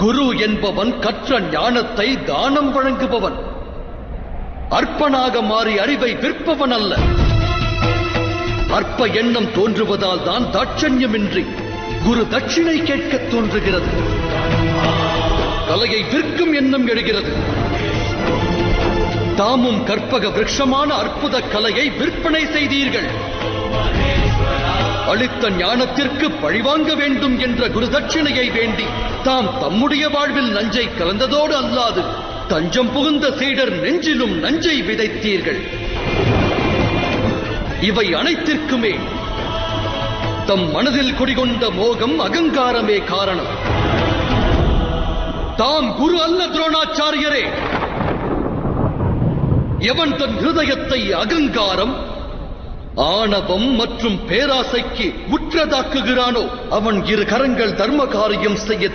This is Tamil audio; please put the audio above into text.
குரு என்பவன் கற்ற ஞானத்தை தானம் வழங்குபவன். அற்பனாக மாறி அறிவை விற்பவன் அல்ல. அற்ப எண்ணம் தோன்றுவதால் தான் தாட்சண்யமின்றி குரு தட்சிணை கேட்க தோன்றுகிறது. கலையை விற்கும் எண்ணம் எழுகிறது. தாமும் கற்பக விருட்சமான அற்புத கலையை விற்பனை செய்தீர்கள். அளித்த ஞானத்திற்கு பழிவாங்க வேண்டும் என்ற குரு தட்சிணையை வேண்டி தாம் தம்முடைய வாழ்வில் நஞ்சை கலந்ததோடு அல்லாது தஞ்சம் புகுந்த சீடர் நெஞ்சிலும் நஞ்சை விதைத்தீர்கள். இவை அனைத்திற்குமே தம் மனதில் குடிகொண்ட மோகம் அகங்காரமே காரணம். தாம் குரு அல்ல துரோணாச்சாரியரே. எவன் தன் ஹிருதயத்தை அகங்காரம், ஆணவம் மற்றும் பேராசைக்கு உற்றதாக்குகிறானோ அவன் இரு கரங்கள் தர்ம காரியம் செய்ய